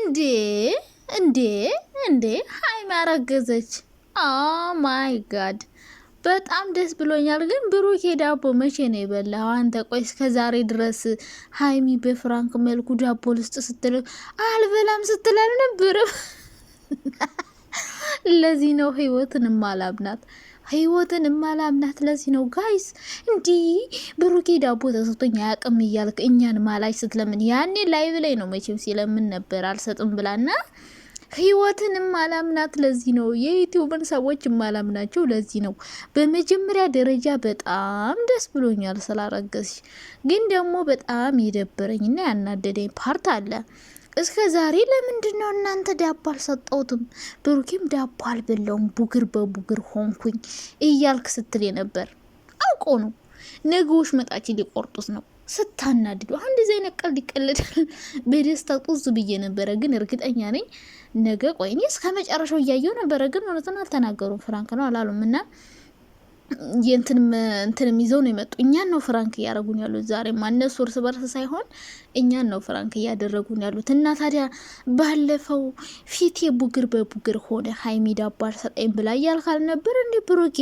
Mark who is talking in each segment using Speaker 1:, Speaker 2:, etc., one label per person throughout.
Speaker 1: እንዴ እንዴ እንዴ ሀይሚ አረገዘች። ኦ ማይ ጋድ በጣም ደስ ብሎኛል። ግን ብሩኬ ዳቦ መቼ ነው የበላው አንተ? ቆይ እስከ ዛሬ ድረስ ሀይሚ በፍራንክ መልኩ ዳቦ ልስጥ ስትል አልበላም ስትል አልነበረም? ለዚህ ነው ህይወትን ማላምናት ለዚህ ነው ጋይስ። እንዲህ ብሩኬ ዳቦ ተሰጥቶኝ አያውቅም እያልክ እኛን ማላች ስትለምን ያኔ ላይቭ ላይ ነው መቼም ሲለምን ነበር አልሰጥም ብላና ህይወትን ማላምናት ለዚህ ነው። የዩቲዩብን ሰዎች ማላምናቸው ለዚህ ነው። በመጀመሪያ ደረጃ በጣም ደስ ብሎኛል ስላረገዝሽ። ግን ደግሞ በጣም የደበረኝና ያናደደኝ ፓርት አለ። እስከ ዛሬ ለምንድን ነው እናንተ ዳቦ አልሰጠውትም? ብሩኬም ዳቦ አልበላውም ቡግር በቡግር ሆንኩኝ እያልክ ስትል ነበር። አውቆ ነው ነገዎች መጣች ሊቆርጡት ነው። ስታናድዱ አሁን እንደዚህ አይነት ቀልድ ይቀልዳል። በደስታ ጡዝ ብዬ ነበረ። ግን እርግጠኛ ነኝ ነገ ቆይኔ እስከ መጨረሻው እያየው ነበረ። ግን እውነትን አልተናገሩም። ፍራንክ ነው አላሉም። እና እንትንም ይዘው ነው የመጡ። እኛን ነው ፍራንክ እያደረጉን ያሉት ዛሬ። እነሱ እርስ በርስ ሳይሆን እኛን ነው ፍራንክ እያደረጉን ያሉት። እና ታዲያ ባለፈው ፊቴ ቡግር በቡግር ሆነ ሀይሚ ዳቦ አልሰጠኝ ብላ እያልካል ነበር እንዴ? ብሩኬ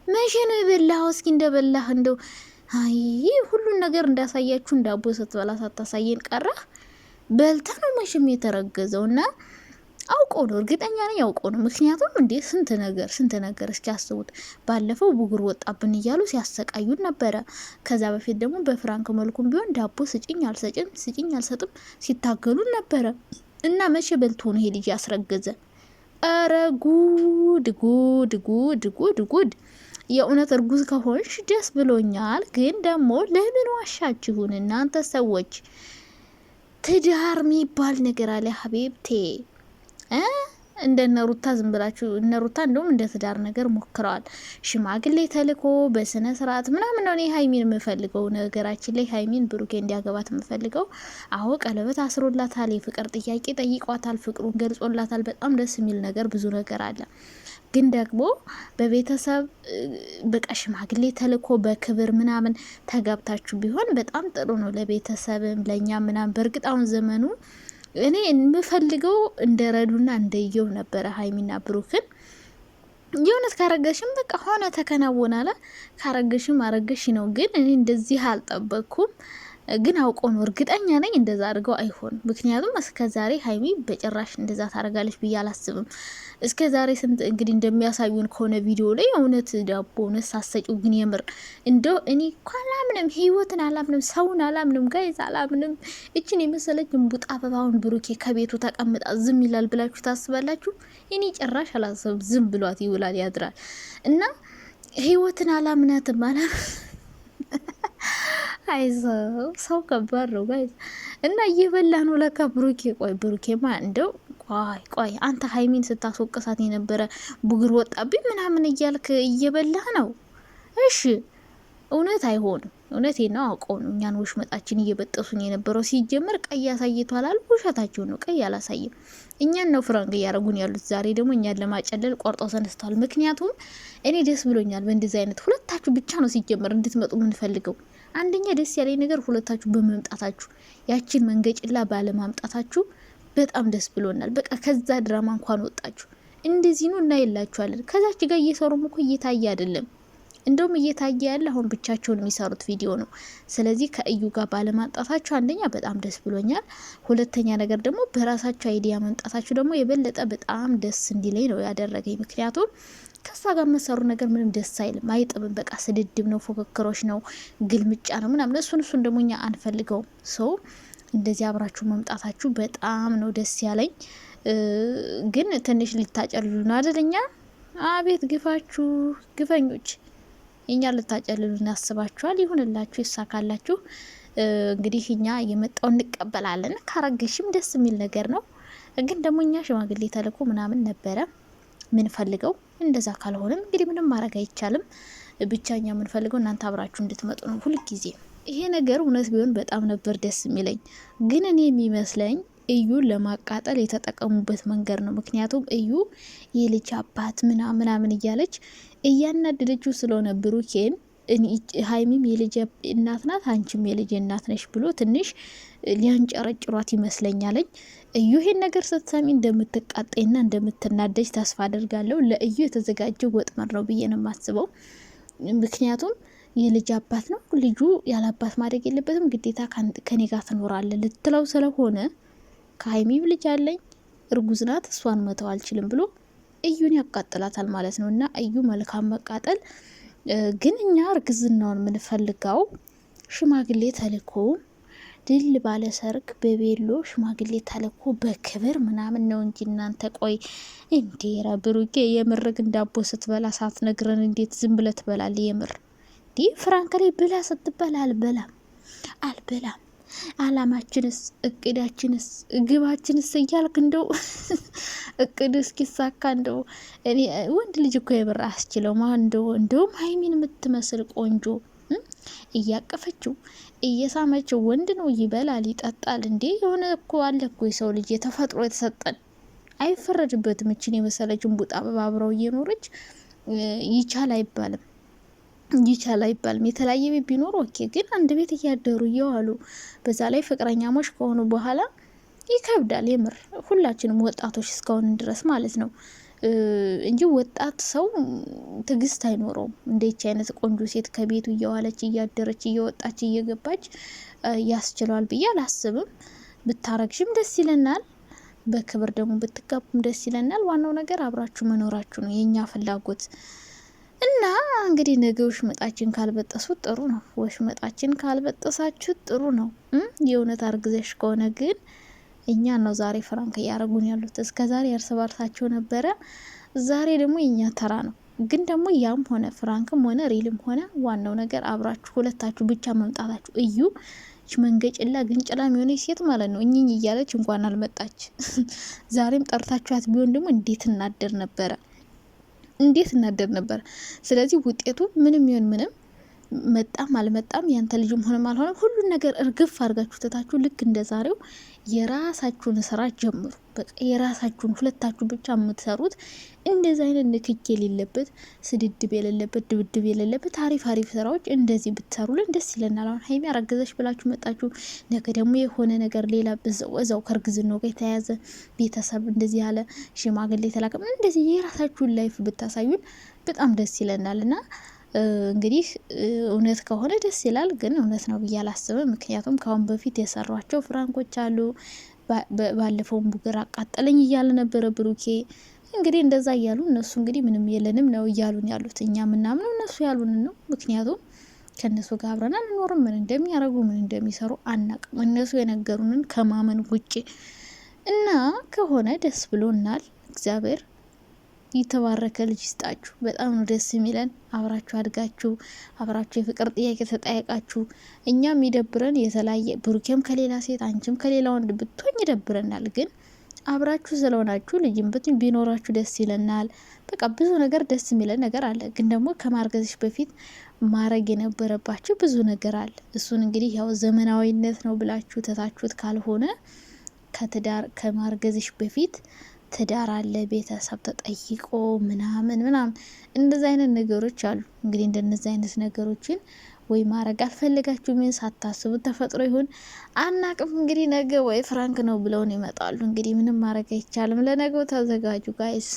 Speaker 1: መቼ ነው የበላኸው? እስኪ እንደበላህ እንደው አይ ሁሉን ነገር እንዳሳያችሁ ዳቦ ስትበላ ሳታሳየን ቀረህ። በልታ ነው መቼም የተረገዘው። እና አውቆ ነው፣ እርግጠኛ ነኝ አውቆ ነው። ምክንያቱም እንዴ ስንት ነገር እስኪ ያስቡት። ባለፈው ቡግር ወጣብን እያሉ ሲያሰቃዩን ነበረ። ከዛ በፊት ደግሞ በፍራንክ መልኩም ቢሆን ዳቦ ስጭኝ አልሰጥም ሲታገሉን ነበረ። እና መቼ በልቶ ነው ይሄ ልጅ ያስረገዘ? አረ ጉድ ጉድ ጉድ ጉድ ጉድ! የእውነት እርጉዝ ከሆንሽ ደስ ብሎኛል። ግን ደግሞ ለምን ዋሻችሁን እናንተ ሰዎች? ትዳር የሚባል ነገር አለ ሀቢብቴ። እንደነ ሩታ ዝም ብላችሁ እነ ሩታ እንደውም እንደ ትዳር ነገር ሞክረዋል። ሽማግሌ ተልኮ በስነ ስርዓት ምናምን ነው። እኔ ሀይሚን የምፈልገው ነገራችን ላይ ሀይሚን ብሩኬ እንዲያገባት የምፈልገው። አዎ ቀለበት አስሮላታል፣ የፍቅር ጥያቄ ጠይቋታል፣ ፍቅሩን ገልጾላታል። በጣም ደስ የሚል ነገር ብዙ ነገር አለ። ግን ደግሞ በቤተሰብ በቃ ሽማግሌ ተልኮ በክብር ምናምን ተጋብታችሁ ቢሆን በጣም ጥሩ ነው፣ ለቤተሰብም ለእኛ ምናምን። በእርግጥ አሁን ዘመኑ እኔ የምፈልገው እንደ ረዱና እንደየው ነበረ ሀይሚና ብሩክን። የእውነት ካረገሽም በቃ ሆነ ተከናወናለ፣ ካረገሽም አረገሽ ነው። ግን እኔ እንደዚህ አልጠበቅኩም። ግን አውቆ ነው፣ እርግጠኛ ነኝ እንደዛ አድርገው አይሆንም። ምክንያቱም እስከ ዛሬ ሀይሚ በጭራሽ እንደዛ ታረጋለች ብዬ አላስብም። እስከ ዛሬ ስንት እንግዲህ እንደሚያሳዩን ከሆነ ቪዲዮ ላይ እውነት ዳቦ እውነት ሳሰጪው ግን የምር እንደው እኔ እኮ አላምንም፣ ህይወትን አላምንም፣ ሰውን አላምንም፣ ጋይዝ አላምንም። እችን የመሰለች እንቡጥ አበባውን ብሩኬ ከቤቱ ተቀምጣ ዝም ይላል ብላችሁ ታስባላችሁ? እኔ ጭራሽ አላስብም። ዝም ብሏት ይውላል ያድራል። እና ህይወትን አላምናትም ሰው ከባድ ነው ጋይዝ። እና እየበላ ነው ለካ ብሩኬ። ቆይ ብሩኬማ እንደው ቆይ አንተ ሀይሚን ስታስወቅሳት የነበረ ቡግር ወጣብኝ ምናምን እያልክ እየበላህ ነው። እሺ እውነት አይሆንም። እውነቴ ነው፣ አውቀው ነው እኛን ወሽመጣችን እየበጠሱን የነበረው። ሲጀመር ቀይ አሳይቷል አሉ። ውሸታቸው ነው፣ ቀይ አላሳይም። እኛን ነው ፍራንክ እያረጉን ያሉት። ዛሬ ደግሞ እኛን ለማጨለል ቆርጠው ተነስተዋል። ምክንያቱም እኔ ደስ ብሎኛል በእንደዚህ አይነት ሁለታችሁ ብቻ ነው ሲጀመር እንድትመጡ የምንፈልገው። አንደኛ ደስ ያለኝ ነገር ሁለታችሁ በመምጣታችሁ፣ ያችን መንገጭላ ባለማምጣታችሁ በጣም ደስ ብሎናል። በቃ ከዛ ድራማ እንኳን ወጣችሁ። እንደዚህ ነው እና ይላችኋለን። ከዛች ጋር እየሰሩም እኮ እየታየ አይደለም። እንደውም እየታየ ያለ አሁን ብቻቸውን የሚሰሩት ቪዲዮ ነው። ስለዚህ ከእዩ ጋር ባለማምጣታችሁ አንደኛ በጣም ደስ ብሎኛል። ሁለተኛ ነገር ደግሞ በራሳችሁ አይዲያ መምጣታችሁ ደግሞ የበለጠ በጣም ደስ እንዲለኝ ነው ያደረገኝ። ምክንያቱም ከሷ ጋር መሰሩ ነገር ምንም ደስ አይልም፣ አይጥምም። በቃ ስድድብ ነው፣ ፉክክሮች ነው፣ ግልምጫ ነው ምናምን። እሱን ደግሞ እኛ አንፈልገውም። ሰው እንደዚህ አብራችሁ መምጣታችሁ በጣም ነው ደስ ያለኝ። ግን ትንሽ ልታጨልሉ ነው አይደለኛ? አቤት ግፋችሁ ግፈኞች! እኛ ልታጨልሉ እናስባችኋል። ይሁንላችሁ፣ ይሳካላችሁ። እንግዲህ እኛ የመጣው እንቀበላለን። ካረገሽም ደስ የሚል ነገር ነው። ግን ደግሞ እኛ ሽማግሌ ተልኮ ምናምን ነበረ ምን ፈልገው። እንደዛ ካልሆነም እንግዲህ ምንም ማድረግ አይቻልም። ብቻኛ ምን ፈልገው እናንተ አብራችሁ እንድትመጡ ነው ሁልጊዜ። ይሄ ነገር እውነት ቢሆን በጣም ነበር ደስ የሚለኝ። ግን እኔ የሚመስለኝ እዩን ለማቃጠል የተጠቀሙበት መንገድ ነው። ምክንያቱም እዩ የልጅ አባት ምናምን እያለች እያናደደችው ስለሆነ ብሩኬን ሀይሚም የልጅ እናት ናት፣ አንቺም የልጅ እናት ነሽ ብሎ ትንሽ ሊያንጨረጭሯት ይመስለኛለኝ። እዩ ይሄን ነገር ስትሰሚ እንደምትቃጠይና እንደምትናደጅ ተስፋ አደርጋለሁ። ለእዩ የተዘጋጀው ወጥመድ ነው ብዬ ነው የማስበው። ምክንያቱም የልጅ አባት ነው፣ ልጁ ያለ አባት ማደግ የለበትም፣ ግዴታ ከኔ ጋር ትኖራለ ልትለው ስለሆነ ከሀይሚም ልጅ አለኝ እርጉዝ ናት እሷን መተው አልችልም ብሎ እዩን ያቃጥላታል ማለት ነው። እና እዩ መልካም መቃጠል። ግን እኛ እርግዝናውን የምንፈልገው ሽማግሌ ተልኮ ድል ባለ ሰርግ በቤሎ ሽማግሌ ተልኮ በክብር ምናምን ነው እንጂ እናንተ ቆይ እንዴራ ብሩኬ የምርግ እንዳቦ ስትበላ ሳትነግረን እንዴት ዝም ብለ ትበላል? የምር ዲ ፍራንክ ላይ ብላ ስትበላ አልበላም አላማችንስ እቅዳችንስ ግባችንስ እያልክ እንደው እቅድ እስኪሳካ እንደው እኔ ወንድ ልጅ እኮ የብር አስችለው እንደውም ሀይሚን የምትመስል ቆንጆ እያቀፈችው እየሳመችው ወንድ ነው ይበላል ይጠጣል። እንዴ የሆነ እኮ አለ እኮ የሰው ልጅ የተፈጥሮ የተሰጠን አይፈረድበትም። እችን የመሰለችን ቡጣ አብረው እየኖረች ይቻል አይባልም። የተለያየ ቤት ቢኖር ኦኬ፣ ግን አንድ ቤት እያደሩ እየዋሉ በዛ ላይ ፍቅረኛሞች ከሆኑ በኋላ ይከብዳል። የምር ሁላችንም ወጣቶች እስከሆን ድረስ ማለት ነው እንጂ ወጣት ሰው ትግስት አይኖረውም። እንደች አይነት ቆንጆ ሴት ከቤቱ እየዋለች እያደረች እየወጣች እየገባች ያስችለዋል ብዬ አላስብም። ብታረግሽም ደስ ይለናል፣ በክብር ደግሞ ብትጋቡም ደስ ይለናል። ዋናው ነገር አብራችሁ መኖራችሁ ነው የኛ ፍላጎት። እና እንግዲህ ነገ ወሽመጣችን ካልበጠሱት ጥሩ ነው። ወሽመጣችን ካልበጠሳችሁት ጥሩ ነው። የእውነት አርግዘሽ ከሆነ ግን እኛ ነው ዛሬ ፍራንክ እያረጉን ያሉት። እስከ ዛሬ እርስ በርሳቸው ነበረ፣ ዛሬ ደግሞ የኛ ተራ ነው። ግን ደግሞ ያም ሆነ ፍራንክም ሆነ ሪልም ሆነ ዋናው ነገር አብራችሁ ሁለታችሁ ብቻ መምጣታችሁ። እዩ መንገጭላ ግንጭላ የሆነ ሴት ማለት ነው እኝኝ እያለች እንኳን አልመጣች። ዛሬም ጠርታችኋት ቢሆን ደግሞ እንዴት እናደር ነበር። ስለዚህ ውጤቱ ምንም ይሁን ምንም መጣም አልመጣም ያንተ ልጅም ሆነም አልሆነም ሁሉን ነገር እርግፍ አድርጋችሁ ትታችሁ ልክ እንደ ዛሬው የራሳችሁን ስራ ጀምሩ። በቃ የራሳችሁን ሁለታችሁ ብቻ የምትሰሩት እንደዚህ አይነት ንክኪ የሌለበት ስድድብ የሌለበት ድብድብ የሌለበት አሪፍ ስራዎች እንደዚህ ብትሰሩልን ደስ ይለናል። አሁን ሀይሚ አረገዘች ብላችሁ መጣችሁ፣ ነገ ደግሞ የሆነ ነገር ሌላ እዛው ከእርግዝናው ጋር የተያያዘ ቤተሰብ እንደዚህ ያለ ሽማግሌ ተላከ እንደዚህ የራሳችሁን ላይፍ ብታሳዩን በጣም ደስ ይለናል። እና እንግዲህ እውነት ከሆነ ደስ ይላል፣ ግን እውነት ነው ብዬ አላስብም። ምክንያቱም ካሁን በፊት የሰሯቸው ፍራንኮች አሉ። ባለፈውን ቡግር አቃጠለኝ እያለ ነበረ ብሩኬ። እንግዲህ እንደዛ እያሉ እነሱ እንግዲህ ምንም የለንም ነው እያሉን ያሉት። እኛ ምናምነው እነሱ ያሉንን ነው። ምክንያቱም ከእነሱ ጋር አብረን አንኖርም። ምን እንደሚያደርጉ ምን እንደሚሰሩ አናቅም። እነሱ የነገሩንን ከማመን ውጭ እና ከሆነ ደስ ብሎናል። እግዚአብሔር የተባረከ ልጅ ይስጣችሁ። በጣም ነው ደስ የሚለን። አብራችሁ አድጋችሁ አብራችሁ የፍቅር ጥያቄ ተጠያቃችሁ። እኛም ይደብረን የተለያየ ብሩኬም ከሌላ ሴት አንቺም ከሌላ ወንድ ብትሆኝ ይደብረናል። ግን አብራችሁ ስለሆናችሁ ልጅም ቢኖራችሁ ደስ ይለናል። በቃ ብዙ ነገር ደስ የሚለን ነገር አለ። ግን ደግሞ ከማርገዝሽ በፊት ማረግ የነበረባችሁ ብዙ ነገር አለ። እሱን እንግዲህ ያው ዘመናዊነት ነው ብላችሁ ተታችሁት ካልሆነ ከማርገዝሽ በፊት ትዳር አለ፣ ቤተሰብ ተጠይቆ ምናምን እንደዚህ አይነት ነገሮች አሉ። እንግዲህ እንደነዚህ አይነት ነገሮችን ወይ ማረግ አልፈልጋችሁ ምን ሳታስቡት ተፈጥሮ ይሁን አናቅም። እንግዲህ ነገ ወይ ፍራንክ ነው ብለውን ይመጣሉ። እንግዲህ ምንም ማረግ አይቻልም። ለነገው ተዘጋጁ ጋይስ።